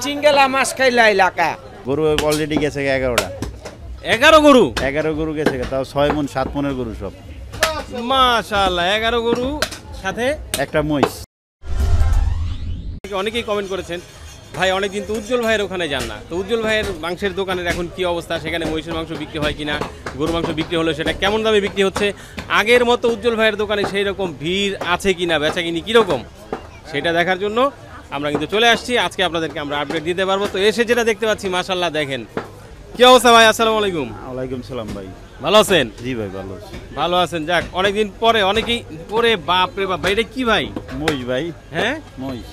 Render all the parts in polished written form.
চিঙ্গেলা মাছ খাইলা এলাকা গরু অলরেডি গেছে 11টা। 11 গরু? 11 গরু গেছে, তাও 6 মণ 7 মণের গরু সব। মাশাআল্লাহ, 11 গরু সাথে একটা মহিষ। অনেকেই কমেন্ট করেছেন ভাই অনেকদিন তো উজ্জ্বল ভাইয়ের ওখানে যান না, তো উজ্জ্বল ভাইয়ের মাংসের দোকানের এখন কি অবস্থা, সেখানে মহিষের মাংস বিক্রি হয় কিনা, গরুর মাংস বিক্রি হলে সেটা কেমন দামে বিক্রি হচ্ছে, আগের মতো উজ্জ্বল ভাইয়ের দোকানে সেই রকম ভিড় আছে কিনা, বেচা কিনি কীরকম, সেটা দেখার জন্য আমরা কিন্তু চলে আসছি। আজকে আপনাদেরকে আমরা আপডেট দিতে পারবো। তো এসে যেটা দেখতে পাচ্ছি মাশাআল্লাহ দেখেন কি অবস্থা ভাই। আসসালামু আলাইকুম। ওয়ালাইকুম সালাম ভাই। ভালো আছেন? জি ভাই ভালো আছি। ভালো আছেন, যাক অনেকদিন পরে অনেকেই পরে বাপ রে বাপ ভাই এটা কি ভাই? মহিষ ভাই। হ্যাঁ মহিষ।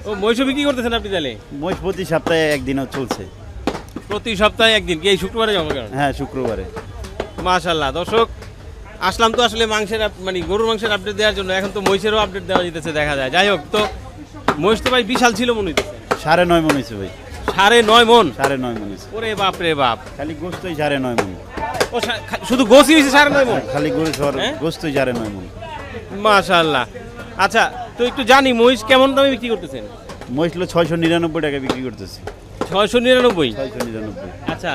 ও মহিষ বিক্রি করতেছেন আপনি তাহলে? মহিষ প্রতি সপ্তাহে একদিনও চলছে। প্রতি সপ্তাহে একদিন কি এই শুক্রবারে জমা করেন? হ্যাঁ শুক্রবারে। মাশাআল্লাহ দর্শক আসলাম তো আসলে মাংসের মানে গরুর মাংসের আপডেট দেওয়ার জন্য, এখন তো মহিষেরও আপডেট দেওয়া যেতেছে দেখা যায়। যাই হোক, তো মহিষ তো ভাই বিশাল ছিল মনে হচ্ছে। 9.5 মণ হয়েছে ভাই। 9.5 মণ? 9.5 মণ হয়েছে। ওরে বাপ রে বাপ, খালি গোস্তই 9.5 মণ। ও শুধু গোসই হয়েছে 9.5 মণ? খালি গোস্তই 9.5 মণ। মাশাআল্লাহ। আচ্ছা তো একটু জানি মহিষ কেমন দামে বিক্রি করতেছেন? মহিষ 699 টাকা বিক্রি করতেছি। 699? 699। আচ্ছা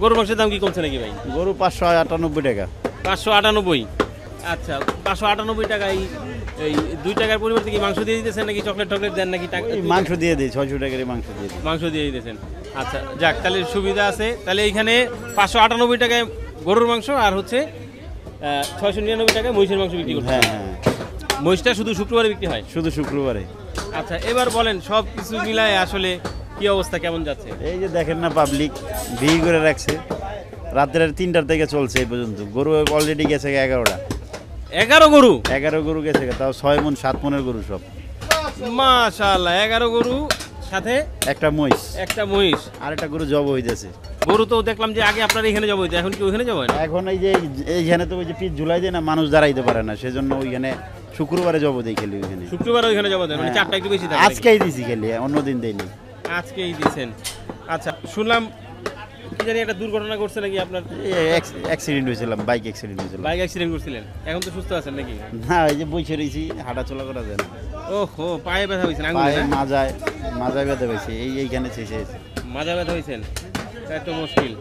গরুর মাংসের দাম কি কমছে নাকি ভাই? গরু 598 টাকা। 598? আচ্ছা 598 টাকায় এই 2 টাকার পরিবর্তে কি মাংস দিয়ে দিতেছেন নাকি চকলেট টকলেট দেন নাকি? মাংস দিয়ে দিই, 600 টাকার মাংস দিয়ে দিই। মাংস দিয়ে দিতেছেন। আচ্ছা যাক তাহলে সুবিধা আছে। তাহলে এইখানে 598 টাকায় গরুর মাংস আর হচ্ছে 699 টাকায় মহিষের মাংস বিক্রি করতে। হ্যাঁ হ্যাঁ। মহিষটা শুধু শুক্রবারে বিক্রি হয়? শুধু শুক্রবারে। আচ্ছা এবার বলেন সব কিছু মিলায় আসলে কি অবস্থা কেমন যাচ্ছে? এই যে দেখেন না, পাবলিক ভিড় করে রাখছে, রাত্রের 3টার থেকে চলছে এই পর্যন্ত। গরু অলরেডি গেছে 11টা। 11 গরু? 11 গরু গেছে, তাও 6 মণ 7 মণের গরু সব। মাশাআল্লাহ, 11 গরু সাথে একটা মহিষ। একটা মহিষ আর একটা গরু জব হইতেছে। গরু তো দেখলাম যে আগে আপনার এখানে জব হইতো, এখন কি ওইখানে জব হয় না? এখন এই যে এইখানে তো ওই যে পিচ ঝুলাই দেয় না, মানুষ দাঁড়াইতে পারে না, সেজন্য ওইখানে শুক্রবারে জব দেই খেলি ওইখানে। শুক্রবার ওইখানে জব দেন মানে চারটা একটু বেশি থাকে? আজকেই দিছি খেলি, অন্যদিন দেইনি। আজকেই দিয়েছেন? আচ্ছা শুনলাম কি জানি একটা দুর্ঘটনা ঘটছে নাকি আপনার? অ্যাক্সিডেন্ট হয়েছিলাম, বাইক অ্যাক্সিডেন্ট হয়েছিল। বাইক অ্যাক্সিডেন্ট করছিলেন, এখন তো সুস্থ আছেন নাকি? না এই যে বসে রয়েছি, হাঁটা চলা করা যায় না। ওহো, পায়ে ব্যথা হয়েছে? পায়ে মাজায় ব্যথা হয়েছে, এইখানে শেষে মাজা ব্যথা হয়েছেন, এত মুশকিল।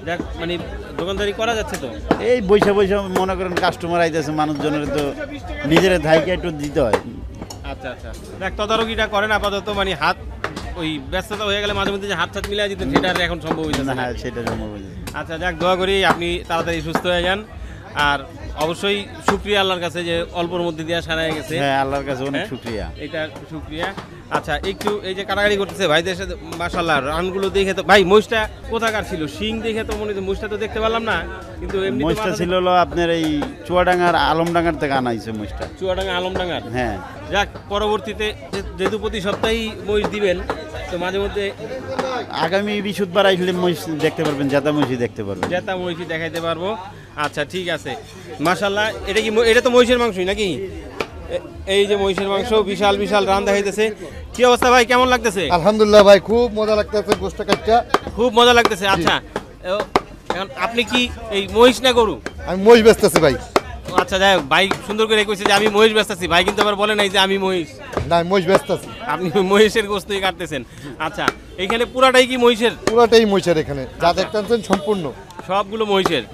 দেখ মানে দোকানদারি করা যাচ্ছে তো? এই বৈশা মনে করেন কাস্টমার আইতেছে, মানুষজনের তো নিজের ধাইকে একটু দিতে হয়। আচ্ছা আচ্ছা, দেখ তদারকিটা করেন আপাতত, মানে হাত ওই ব্যস্ততা হয়ে গেলে মাঝে মধ্যে যে হাত মিলিয়ে দিতেন সেটা আর এখন সম্ভব হয়েছে না? হ্যাঁ সেটা সম্ভব হয়েছে। আচ্ছা যাক, দোয়া করি আপনি তাড়াতাড়ি সুস্থ হয়ে যান। আর অবশ্যই শুকরিয়া আল্লাহর কাছে যে অল্পর মধ্যে দিয়ে সারা গেছে। হ্যাঁ আল্লাহর কাছে অনেক শুকরিয়া, এটা শুকরিয়া। আচ্ছা একটু এই যে কাটাকাটি করতেছে ভাইদের সাথে, মাশাআল্লাহ রানগুলো দেখে তো ভাই মহিষটা কোথাকার ছিল? শিং দেখে তো মনে হচ্ছে, মহিষটা তো দেখতে পেলাম না, কিন্তু এমনি মহিষটা ছিল হলো আপনার এই চুয়াডাঙ্গার আলমডাঙ্গার থেকে আনা হয়েছে মহিষটা। চুয়াডাঙ্গা আলমডাঙ্গার? হ্যাঁ। যাক পরবর্তীতে যেহেতু প্রতি সপ্তাহেই মহিষ দিবেন, তো মাঝে মধ্যে আগামী বৃহস্পতিবার আসলে মহিষ দেখতে পারবেন, জেতা মহিষই দেখতে পারবেন। জেতা মহিষই দেখাইতে পারবো। আচ্ছা ঠিক আছে, মাশাআল্লাহ। এটা কি, এটা তো মহিষের মাংসই নাকি? এই যে মহিষের মাংস, বিশাল বিশাল রান দেখাইতেছে। কি অবস্থা ভাই, কেমন লাগতেছে? আলহামদুলিল্লাহ ভাই, খুব মজা লাগতেছে গোশত কাটটা, খুব মজা লাগতেছে। আচ্ছা এখন আপনি কি এই মহিষ না গরু? আমি মহিষ বেচতেছি ভাই। আচ্ছা যাই হোক, ভাই সুন্দর করে কইছে যে আমি মহিষ বেচতেছি, ভাই কিন্তু আবার বলে নাই যে আমি মহিষ। না মহিষ বেচতেছি। আপনি মহিষের গোশতই কাটতেছেন? আচ্ছা এখানে পুরাটাই কি মহিষের? পুরাটাই মহিষের, এখানে যা দেখতেছেন সম্পূর্ণ সবগুলো মহিষের।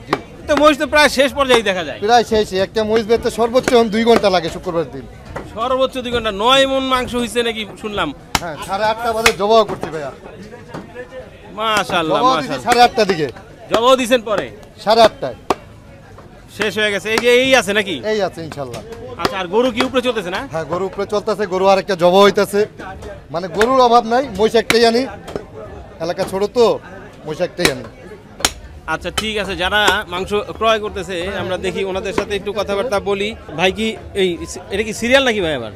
তো মহিষ তো প্রায় শেষ পর্যায়ে দেখা যায়। প্রায় শেষ, একটা মহিষ বেচতে সর্বোচ্চ 2 ঘন্টা লাগে শুক্রবার দিন। সর্বোচ্চ 2 ঘন্টা? 9 মণ মাংস হয়েছে নাকি শুনলাম? হ্যাঁ 8:30 বাজে জবাও করছি ভাইয়া। মাশাআল্লাহ মাশাআল্লাহ। 8:30 দিকে জবাও দিবেন পরে? 8:30 শেষ হয়ে গেছে। এই যে এই আছে নাকি? এই আছে ইনশাআল্লাহ। আচ্ছা আর গরু কি উপরে চলতেছে না? হ্যাঁ গরু উপরে চলতেছে, গরু আরেকটা জবা হইতাছে, মানে গরুর অভাব নাই, মহিষ একটাই আনি, এলাকা ছোট তো মহিষ একটাই আনি। আচ্ছা ঠিক আছে, যারা মাংস ক্রয় করতেছে আমরা দেখি ওনাদের সাথে একটু কথাবার্তা বলি। ভাই কি এই এটা কি সিরিয়াল নাকি ভাই? আবার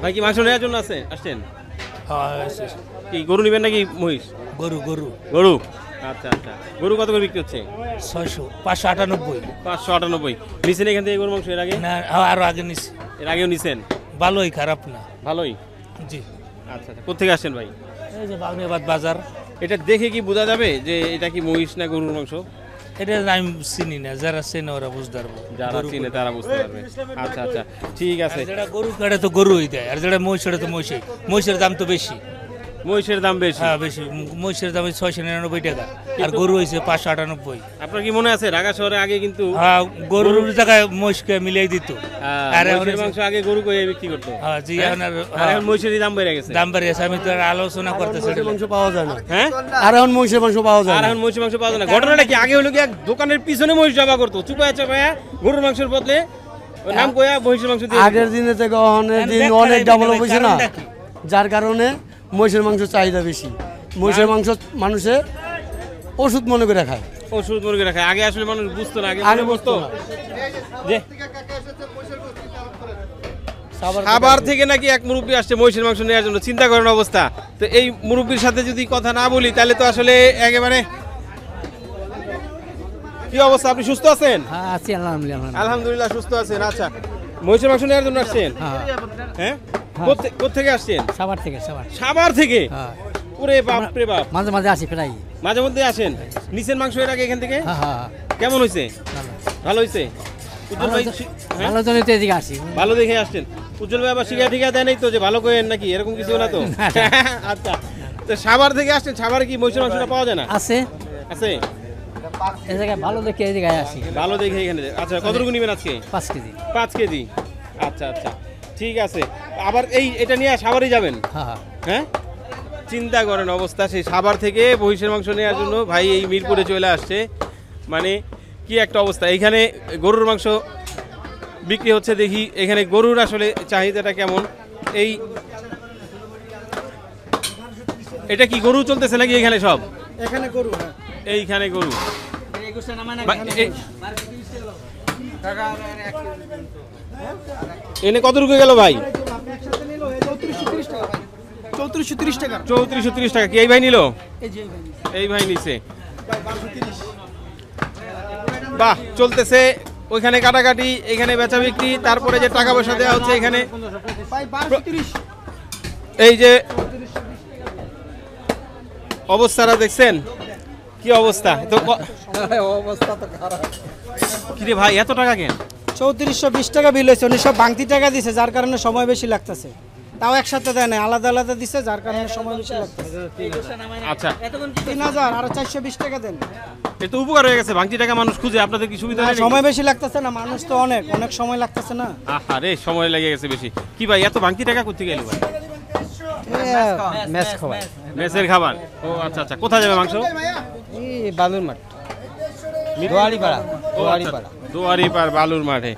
ভাই কি মাংস নেওয়ার জন্য আসছেন? কি গরু নেবেন নাকি মহিষ? গরু গরু গরু। আচ্ছা আচ্ছা, গরু কত করে বিক্রি হচ্ছে? 600, 598। 598 নিছেন এখান থেকে গরু মাংস এর আগে? না আরো আগে নিছি। এর আগেও নিছেন? ভালোই, খারাপ না। ভালোই। জি। আচ্ছা আচ্ছা, কোথেকে আসছেন ভাই? এই যে বাগনিবাদ বাজার। এটা দেখে কি বোঝা যাবে যে এটা কি মহিষ না গরুর মাংস? এটা আমি চিনি না, যারা চেনে ওরা বুঝতে পারবো। যারা চিনে তারা বুঝতে পারবে। আচ্ছা আচ্ছা ঠিক আছে। যেটা গরু কাটে তো গরুই দেয়, আর যেটা মহিষ তো মহিষই। মহিষের দাম তো বেশি। মহিষের দাম বেশি? হ্যাঁ বেশি। মহিষের দাম 699 টাকা, আর গরু হয়েছে 598। আপনার কি মনে আছে ঢাকা শহরে আগে কিন্তু হ্যাঁ, গরুর জায়গায় মহিষকে মিলিয়ে দিত। আর মহিষের মাংস আগে গরু কইয়ে বিক্রি করতো। হ্যাঁ জি, এখন আর আর এখন মহিষেরই দাম বেড়ে গেছে। দাম বেড়ে গেছে। আমি তো আর আলোচনা করতেছি। মাংস পাওয়া যায় না। হ্যাঁ, আর এখন মহিষের মাংস পাওয়া যায় আর না। এখন মহিষের মাংস পাওয়া যায় না। ঘটনাটা কি? আগে হলো কি এক দোকানের পিছনে মহিষ জবা করতো, চুপায়া চাপায়া গরুর মাংসের বদলে ওই নাম কইয়া মহিষের মাংস দিয়ে আগের দিনে থেকে অনেক দিন অনেক ডেভেলপ হয়েছে না, যার কারণে মহিষের মাংস চাহিদা বেশি। মহিষের মাংস মানুষে ওষুধ মনে করে খায়। ওষুধ মুরগি রাখে। আগে আসলে মানুষ বুঝতো না, আগে আগে বুঝতো বুঝতো যে খাবার থেকে নাকি এক মুরব্বী আসছে মহিষের মাংস নেওয়ার জন্য। চিন্তা করেন অবস্থা। তো এই মুরব্বীর সাথে যদি কথা না বলি তাহলে তো আসলে একেবারে কি অবস্থা? আপনি সুস্থ আছেন? হ্যাঁ আছি আলহামদুলিল্লাহ। আলহামদুলিল্লাহ সুস্থ আছেন। আচ্ছা, মহিষের মাংস নেওয়ার জন্য আসছেন? হ্যাঁ, কোথেকে আসছেন? সাভার থেকে। সাভার থেকে? হ্যাঁ, ওরে বাপ রে বাপ। মাঝে মাঝে আসি প্রায়। মাঝে মধ্যে আসেন? নিছেন মাংস এর আগে এখান থেকে? হ্যাঁ হ্যাঁ, কেমন হয়েছে? ভালো হয়েছে? উজ্জ্বল ভাই হ্যাঁ? ভালো জন্য তো এদিকে আসি। ভালো দেখে আসছেন। উজ্জ্বল ভাই আবার শিখা ঠিকা দেয় নাই তো যে ভালো করেন নাকি, এরকম কিছু না তো? আচ্ছা, তো সাভার থেকে আসছেন। সাভারে কি মহিষের মাংসটা পাওয়া যায় না? আছে আছে, এই জায়গায় ভালো দেখে এই জায়গায় আসি। ভালো দেখে এখানে। আচ্ছা, কতটুকু নেবেন আজকে? 5 কেজি। 5 কেজি। আচ্ছা আচ্ছা ঠিক আছে। আবার এটা নিয়ে সাভারই যাবেন? হ্যাঁ হ্যাঁ, হ্যাঁ, চিন্তা করেন অবস্থা। সেই সাভার থেকে মহিষের মাংস নেওয়ার জন্য ভাই এই মিরপুরে চলে আসছে। মানে কি একটা অবস্থা। এইখানে গরুর মাংস বিক্রি হচ্ছে। দেখি এখানে গরুর আসলে চাহিদাটা কেমন। এটা কি গরু চলতেছে নাকি এখানে সব? এখানে গরু। এইখানে গরু। এনে কত রুপে গেল ভাই? 3430 টাকা। 3430 টাকা। কি এই ভাই নিল? এই ভাই নিছে। বাহ, চলতেছে ওইখানে কাটাকাটি, এখানে বেচা বিক্রি, তারপরে যে টাকা পয়সা দেওয়া হচ্ছে এখানে। এই যে অবস্থাটা দেখছেন, কি অবস্থা? তো অবস্থা তো খারাপ। কিরে ভাই এত টাকা কেন? 3420 টাকা বিল হয়েছে। উনি সব বাংতি টাকা দিছে, যার কারণে সময় বেশি লাগতেছে। তাও একসাথে দেয় না, আলাদা আলাদা দিছে, যার কারণে সময় বেশি লাগতেছে। আচ্ছা, 3000 আর 420 টাকা দেন। এত উপকার হয়ে গেছে। ভাঙতি টাকা মানুষ খুঁজে, আপনাদের কি সুবিধা হয়? সময় বেশি লাগতেছে না, মানুষ তো অনেক সময় লাগতেছে না। আরে সময় লেগে গেছে বেশি। কি ভাই এত ভাঙতি টাকা কোথেকে এলো ভাই? ম্যাচ খাওয়ায় মেসের খাবার। ও আচ্ছা আচ্ছা, কোথায় যাবে মাংস? এই বালুর মাঠ, দোয়ারিপাড়া। দোয়ারিপাড় বালুর মাঠে।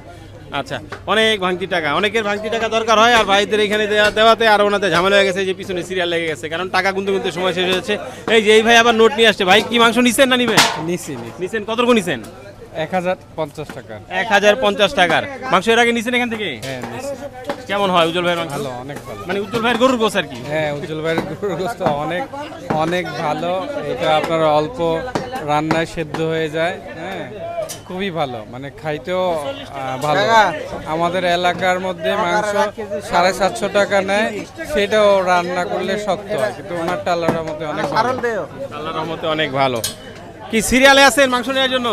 আচ্ছা, অনেক ভাঙতি টাকা, অনেকের ভাঙতি টাকা দরকার হয়, আর ভাইদের এখানে দেওয়াতে আর ওনাদের ঝামেলা হয়ে গেছে, যে পিছনে সিরিয়াল লেগে গেছে, কারণ টাকা গুনতে সময় শেষ হয়ে যাচ্ছে। এই যে এই ভাই আবার নোট নিয়ে আসছে। ভাই কি মাংস নিছেন না নিবেন? নিছেন। কতটুকু নিছেন? 1050 টাকা। 1050 টাকার মাংস এর আগে নিছেন এখান থেকে? হ্যাঁ নিছি। কেমন হয় উজ্জ্বল ভাইয়ের মাংস? ভালো, অনেক ভালো। মানে উজ্জ্বল ভাইয়ের গরুর গোছ আর কি? হ্যাঁ, উজ্জ্বল ভাইয়ের গরুর গোশত অনেক অনেক ভালো। এটা আপনার অল্প রান্নায় সেদ্ধ হয়ে যায়। হ্যাঁ, খুবই ভালো, মানে খাইতেও ভালো। আমাদের এলাকার মধ্যে মাংস 750 টাকা নেয়, সেটাও রান্না করলে শক্ত হয়, কিন্তু ওনারটা আল্লাহর রহমতে অনেক ভালো। আল্লাহর রহমতে অনেক ভালো। কি সিরিয়ালে আছেন মাংস নেওয়ার জন্য?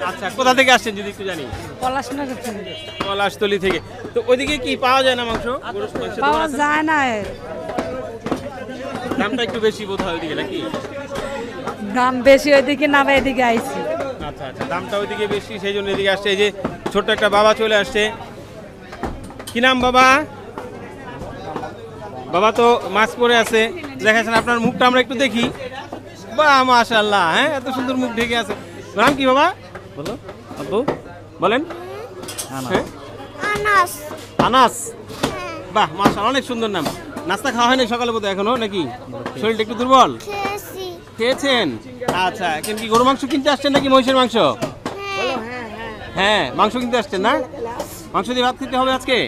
আচ্ছা, কোথা থেকে আসছেন যদি একটু জানি? পলাশতলি থেকে। তো ওইদিকে কি পাওয়া যায় না মাংস? পাওয়া যায় না, দামটা একটু বেশি বোধ হয় ওইদিকে নাকি? দাম বেশি ওইদিকে না, এদিকে আইছি। আচ্ছা আচ্ছা, দামটা ওইদিকে বেশি, সেই জন্য এদিকে আসছে। এই যে ছোট্ট একটা বাবা চলে আসছে। কি নাম বাবা? বাবা তো মাস্ক পরে আছে, দেখাচ্ছেন। আপনার মুখটা আমরা একটু দেখি। বাহ মাশাআল্লাহ, হ্যাঁ এত সুন্দর মুখ ঢেকে আছে। নাম কি বাবা? বলো আব্বু, বলেন। আনাস। আনাস, বাহ মাশাআল্লাহ, অনেক সুন্দর নাম। নাস্তা খাওয়া হয়নি সকালে বোধহয় এখনো নাকি? শরীরটা একটু দুর্বল? খেয়েছেন। আচ্ছা, এখন কি গরু মাংস কিনতে আসছেন নাকি মহিষের মাংস? হ্যাঁ, মাংস কিনতে আসছেন না? মাংস দিয়ে ভাত খেতে হবে আজকে?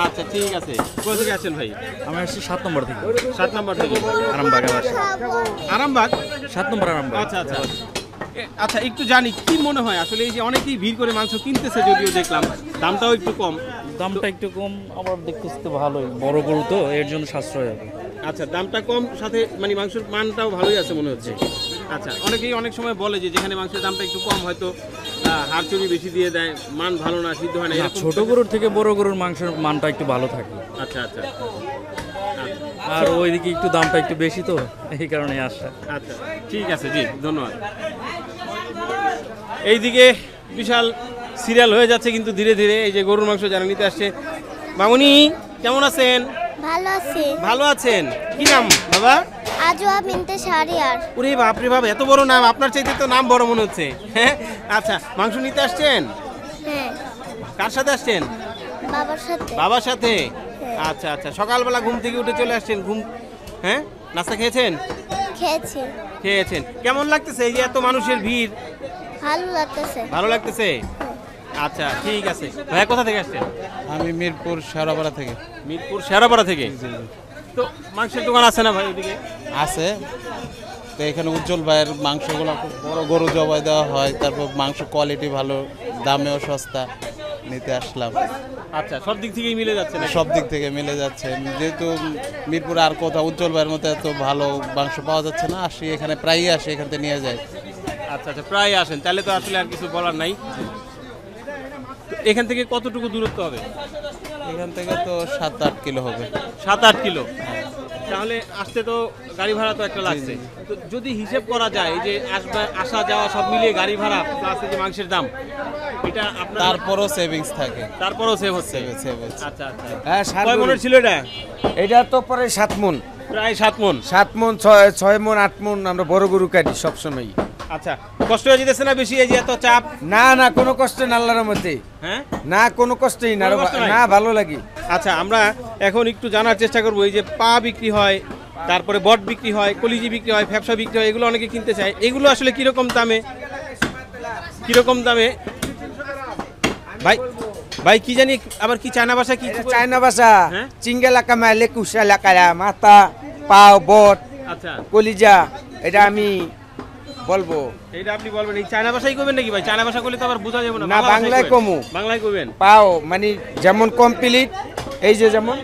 আচ্ছা ঠিক আছে। কোথা থেকে আসছেন ভাই? আমি আসছি 7 নম্বর থেকে। 7 নম্বর থেকে? আরামবাগ। আরামবাগ 7 নম্বর আরামবাগ। আচ্ছা আচ্ছা আচ্ছা, একটু জানি কি মনে হয় আসলে, এই যে অনেকেই ভিড় করে মাংস কিনতেছে, যদিও দেখলাম দামটাও একটু কম। দামটা একটু কম, আবার দেখতেছি তো ভালোই, বড় গরু তো, এর জন্য সাশ্রয় হবে। আচ্ছা, দামটা কম, সাথে মানে মাংসের মানটাও ভালোই আছে মনে হচ্ছে। আচ্ছা, অনেকেই অনেক সময় বলে যে যেখানে মাংসের দামটা একটু কম, হয়তো হাড় চর্বি বেশি দিয়ে দেয়, মান ভালো না, সিদ্ধ হয় না, এরকম ছোট গরুর থেকে বড় গরুর মাংসের মানটা একটু ভালো থাকে। আচ্ছা আচ্ছা আর ওইদিকে একটু দামটা একটু বেশি, তো এই কারণে আসা। আচ্ছা, ঠিক আছে, জি ধন্যবাদ। এইদিকে বিশাল সিরিয়াল হয়ে যাচ্ছে কিন্তু ধীরে ধীরে। এই যে গরুর মাংস যারা নিতে আসছে, মামুনি কেমন আছেন? ভালো আছি। ভালো আছেন? কি নাম বাবা? আজওয়া বিনতে শাহরিয়ার। ওরে বাপ রে বাপ, এত বড় নাম! আপনার চাইতে তো নাম বড় মনে হচ্ছে। হ্যাঁ, আচ্ছা, মাংস নিতে আসছেন? হ্যাঁ। কার সাথে আসছেন? বাবার সাথে। বাবার সাথে? আচ্ছা আচ্ছা, সকালবেলা ঘুম থেকে উঠে চলে আসছেন। হ্যাঁ, নাস্তা খেয়েছেন? খেয়েছি। খেয়েছেন। কেমন লাগতেছে এই যে এত মানুষের ভিড়? ভালো লাগতেছে। ভালো লাগতেছে? আচ্ছা, ঠিক আছে। ভাইয়া কোথা থেকে আসছেন? আমি মিরপুর শেওড়াপাড়া থেকে। মিরপুর শেওড়াপাড়া থেকে? তো মাংসের দোকান আছে না ভাই ওইদিকে? আছে। তো এখানে উজ্জ্বল ভাইয়ের মাংসগুলো খুব বড় গরু জবাই দেওয়া হয়, তারপর মাংস কোয়ালিটি ভালো, দামেও সস্তা, নিতে আসলাম। আচ্ছা, সব দিক থেকেই মিলে যাচ্ছে না? সব দিক থেকে মিলে যাচ্ছে, যেহেতু মিরপুরে আর কোথাও উজ্জ্বল ভাইয়ের মতো এত ভালো মাংস পাওয়া যাচ্ছে না, আসি এখানে প্রায়ই আসি, এখান থেকে নিয়ে যাই। আচ্ছা আচ্ছা, প্রায় আসেন, তাহলে তো আসলে আর কিছু বলার নাই। এখান থেকে কতটুকু দূরত্ব হবে? এখান থেকে তো 7-8 কিলো হবে। 7-8 কিলো? তাহলে আসতে তো গাড়ি ভাড়া তো একটা লাগছে। তো যদি হিসেব করা যায়, এই যে আসা যাওয়া সব মিলিয়ে গাড়ি ভাড়া প্লাস এই যে মাংসের দাম, এটা আপনার তারপরও সেভিংস থাকে। তারপরও সেভ হচ্ছে? আচ্ছা আচ্ছা। হ্যাঁ, কয় মনের ছিল এটা? এটা তো পরে 7 মন। প্রায় 7 মন। 7 মন, 6 মন, 8 মন আমরা বড় গরু কাটি সবসময়। আচ্ছা, কষ্ট হয়ে যেতেছে না বেশি এই যে এত চাপ? না না, কোনো কষ্ট না আল্লাহর মধ্যে। হ্যাঁ, না কোনো কষ্টই না, না ভালো লাগে। আচ্ছা, আমরা এখন একটু জানার চেষ্টা করবো, এই যে পা বিক্রি হয়, তারপরে বট বিক্রি হয়, কলিজি বিক্রি হয়, ফ্যাপসা বিক্রি হয়, এগুলো অনেকে কিনতে চায়, এগুলো আসলে কিরকম দামে ভাই? ভাই কি জানি আবার কি চায়না ভাষা, কি চায়না ভাষা? চিঙ্গেলা কামাইলে কুশালা কায়া, মাথা, পাও, বট, আচ্ছা, কলিজা, এটা আমি বলবো। এটা আপনি বলবেন? এই চায়না ভাষাই কইবেন নাকি ভাই? চায়না ভাষা করলে তো আবার বোঝা যাবে না। না, বাংলায় কমু। বাংলায় কইবেন? পাও মানে যেমন কমপ্লিট, এই যে যেমন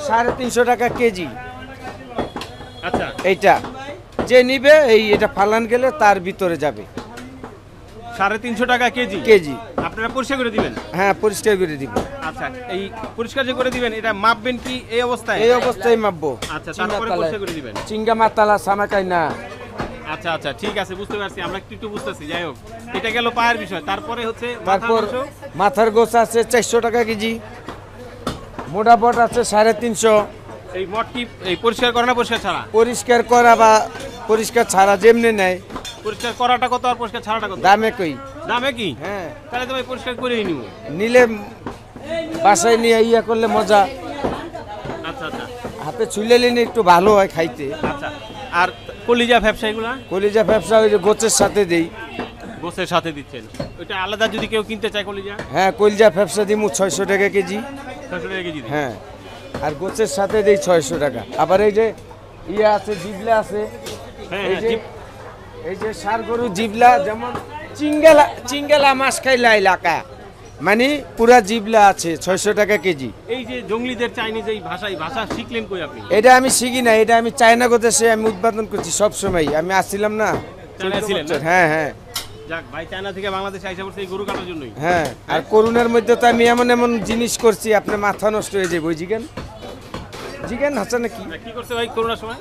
350 টাকা কেজি। আচ্ছা, এইটা যে নিবে এটা ফালান গেলে তার ভিতরে যাবে। 350 টাকা কেজি? কেজি। আপনারা পরিষ্কার করে দিবেন? হ্যাঁ, পরিষ্কার করে দিব। আচ্ছা, এই পরিষ্কার যে করে দিবেন, এটা মাপবেন কি এই অবস্থায়? এই অবস্থায় মাপবো। আচ্ছা, তারপরে পরিষ্কার করে দিবেন? চিঙ্গা মাতালা সামাকাই না। আচ্ছা আচ্ছা, ঠিক আছে, বুঝতে পারছি, আমরা একটু বুঝতেছি। যাই হোক, এটা গেল পায়ের বিষয়। তারপরে হচ্ছে তারপর মাথার গোছ আছে 400 টাকা কেজি, মোটা বট আছে 350। এই মট কি এই পরিষ্কার করা না পরিষ্কার ছাড়া? পরিষ্কার করা বা পরিষ্কার ছাড়া যেমনি নেয়। পরিষ্কার করাটা কত আর পরিষ্কার ছাড়াটা কত? দামে কই? দামে কি? হ্যাঁ, তাহলে তো ভাই পরিষ্কার করেই নিব। নিলে বাসায় নিয়ে ইয়া করলে মজা। আচ্ছা আচ্ছা, হাতে ছুলে নিলে একটু ভালো হয় খাইতে। আচ্ছা, আর কলিজা ব্যবসা এগুলা? কলিজা ব্যবসা ওই যে গোছের সাথে দেই। গোছের সাথে দিচ্ছেন? ওইটা আলাদা যদি কেউ কিনতে চায় কলিজা? হ্যাঁ, কলিজা ব্যবসা দিমু 600 টাকা কেজি। 600 টাকা কেজি? হ্যাঁ, আর গোছের সাথে দেই 600 টাকা। আবার এই যে ইয়া আছে, জিবলা আছে। এই যে ষাঁড় গরু জিবলা, যেমন চিঙ্গেলা মাছ খাইলা এলাকা, মানে পুরা জিবলা আছে 600 টাকা কেজি। এই যে জঙ্গলিদের চাইনিজ এই ভাষা শিখলেন কই আপনি? এটা আমি শিখি না, এটা আমি চায়না গোদেশে আমি উৎপাদন করছি সব সময়। আমি আসছিলাম না, হ্যাঁ হ্যাঁ। যাক ভাই, চায়না থেকে বাংলাদেশে আইসা পড়ছে এই গরু কাটার জন্যই। হ্যাঁ, আর করোনার মধ্যে তো আমি এমন জিনিস করছি আপনার মাথা নষ্ট হয়ে যাবে। ওই জিজ্ঞান হাসা নাকি কি করছে ভাই করোনার সময়?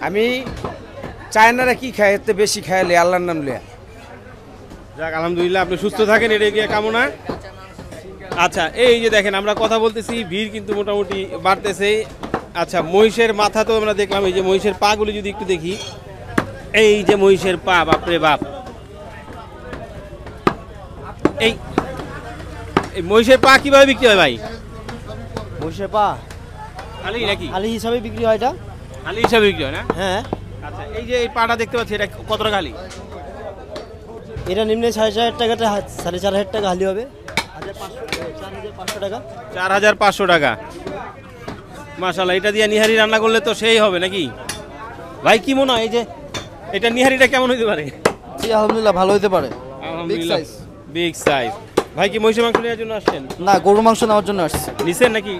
আমি চায়নারা কি খায়, এতে বেশি খাইলে আল্লাহর নাম লিয়া। যাক, আলহামদুলিল্লাহ, আপনি সুস্থ থাকেন, এটা গিয়ে কামনা। আচ্ছা, এই যে দেখেন আমরা কথা বলতেছি, ভিড় কিন্তু মোটামুটি বাড়তেছে। আচ্ছা, মহিষের মাথা তো আমরা দেখলাম, এই যে মহিষের পাগুলি যদি একটু দেখি, এই যে মহিষের পা, বাপরে বাপ। এই মহিষের পা কিভাবে বিক্রি হয় ভাই? মহিষের পা হালি নাকি? হালি হিসাবে বিক্রি হয়। এটা হালি হিসাবে বিক্রি হয় না? হ্যাঁ। আচ্ছা, এই যে এই পাটা দেখতে পাচ্ছি, এটা কত টাকা হালি? এটা নিম্নে 4,500 টাকা, 4,500 টাকা হালি হবে। 4,500 টাকা। 4,500 টাকা। মাশাআল্লাহ, এটা দিয়ে নিহারি রান্না করলে তো সেই হবে নাকি ভাই? কি মনে হয় এই যে এটা নিহারিটা কেমন হইতে পারে? জি আলহামদুলিল্লাহ, ভালো হইতে পারে। আলহামদুলিল্লাহ, বিগ সাইজ। ভাই কি মহিষের মাংস নেওয়ার জন্য আসছেন? না, গরুর মাংস নেওয়ার জন্য আসছে। নিছেন নাকি?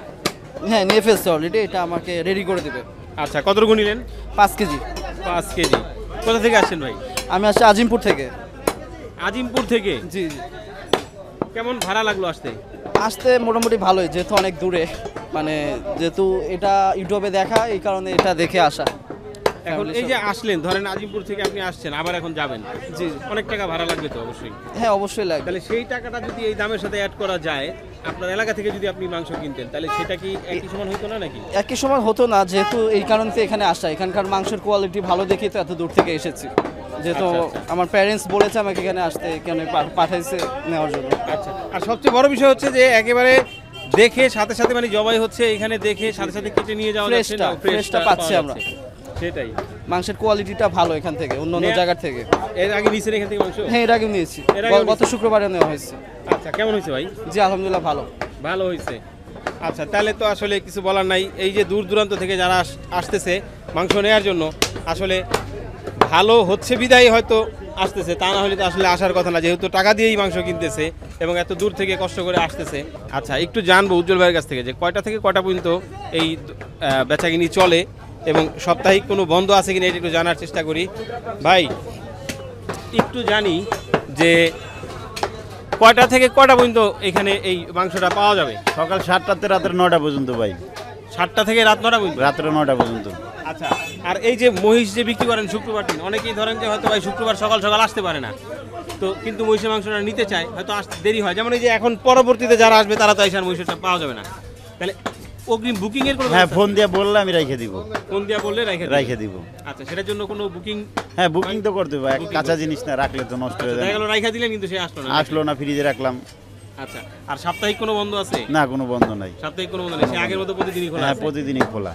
হ্যাঁ, নিয়ে ফেলছে অলরেডি, এটা আমাকে রেডি করে দিবে। আচ্ছা, কতটুকু নিলেন? 5 কেজি। 5 কেজি। কোথা থেকে আসছেন ভাই? আমি আসছি আজিমপুর থেকে। আজিমপুর থেকে? জি। কেমন ভাড়া লাগলো আসতে? আসতে মোটামুটি ভালোই, যেহেতু অনেক দূরে, মানে যেহেতু এটা ইউটিউবে দেখা, এই কারণে এটা দেখে আসা। এখন এই যে আসলেন, ধরেন আজিমপুর থেকে আপনি আসছেন, আবার এখন যাবেন, জি অনেক টাকা ভাড়া লাগবে তো অবশ্যই। হ্যাঁ অবশ্যই লাগবে। তাহলে সেই টাকাটা যদি এই দামের সাথে অ্যাড করা যায়, আপনার এলাকা থেকে যদি আপনি মাংস কিনতেন, তাহলে সেটা কি একই সমান হতো না নাকি? একই সময় হতো না, যেহেতু এই কারণে এখানে আসা, এখানকার মাংসের কোয়ালিটি ভালো দেখেই তো এত দূর থেকে এসেছি। যেহেতু আমার প্যারেন্টস বলেছে আমাকে এখানে আসতে, এখানে পাঠাইছে নেওয়ার জন্য। আচ্ছা, আর সবচেয়ে বড় বিষয় হচ্ছে যে একেবারে দেখে সাথে সাথে মানে জবাই হচ্ছে, এখানে দেখে সাথে সাথে কেটে নিয়ে যাওয়া যাচ্ছে, ফ্রেশটা পাচ্ছি আমরা। সেটাই, মাংসের কোয়ালিটিটা ভালো এখান থেকে, অন্য অন্য জায়গা থেকে। এর আগে নিয়েছেন এখান থেকে মাংস? হ্যাঁ, এর আগে নিয়েছি, গত শুক্রবারে নেওয়া হয়েছে। আচ্ছা, কেমন হয়েছে ভাই? জি আলহামদুলিল্লাহ ভালো। ভালো হয়েছে। আচ্ছা, তাহলে তো আসলে কিছু বলার নাই। এই যে দূর দূরান্ত থেকে যারা আসতেছে মাংস নেওয়ার জন্য, আসলে ভালো হচ্ছে বিদায় হয়তো আসতেছে, তা না হলে তো আসলে আসার কথা না, যেহেতু টাকা দিয়েই মাংস কিনতেছে এবং এত দূর থেকে কষ্ট করে আসতেছে। আচ্ছা, একটু জানবো উজ্জ্বল ভাইয়ের কাছ থেকে যে কয়টা থেকে কয়টা পর্যন্ত এই বেচাকিনি চলে এবং সাপ্তাহিক কোনো বন্ধ আছে কিনা এটা একটু জানার চেষ্টা করি। ভাই একটু জানি যে কয়টা থেকে কয়টা পর্যন্ত এখানে এই মাংসটা পাওয়া যাবে? সকাল 7টাতে রাতের 9টা পর্যন্ত ভাই। 7টা থেকে রাত 9টা পর্যন্ত? রাত্রে 9টা পর্যন্ত। আচ্ছা, আর এই যে মহিষ যে বিক্রি করেন শুক্রবার দিন, অনেকেই ধরেন যে হয়তো ভাই শুক্রবার সকাল সকাল আসতে পারে না, তো কিন্তু মহিষের মাংসটা নিতে চায়, হয়তো আসতে দেরি হয়, যেমন এই যে এখন পরবর্তীতে যারা আসবে তারা তো এসে আর মহিষটা পাওয়া যাবে না, তাহলে অগ্রিম বুকিং এর কোনো? হ্যাঁ, ফোন দিয়ে বললে আমি রেখে দিব। ফোন দিয়ে বললে রেখে দিব। আচ্ছা, সেটার জন্য কোনো বুকিং? হ্যাঁ, বুকিং তো করতে হবে, কাঁচা জিনিস না রাখলে তো নষ্ট হয়ে যায়। দেখা গেল রাইখা দিলেন কিন্তু সে আসলো না, ফ্রিজে রাখলাম। আচ্ছা, আর সাপ্তাহিক কোনো বন্ধ আছে? না, কোনো বন্ধ নাই। সাপ্তাহিক কোনো বন্ধ নেই, সে আগের মতো প্রতিদিনই খোলা? হ্যাঁ, প্রতিদিনই খোলা।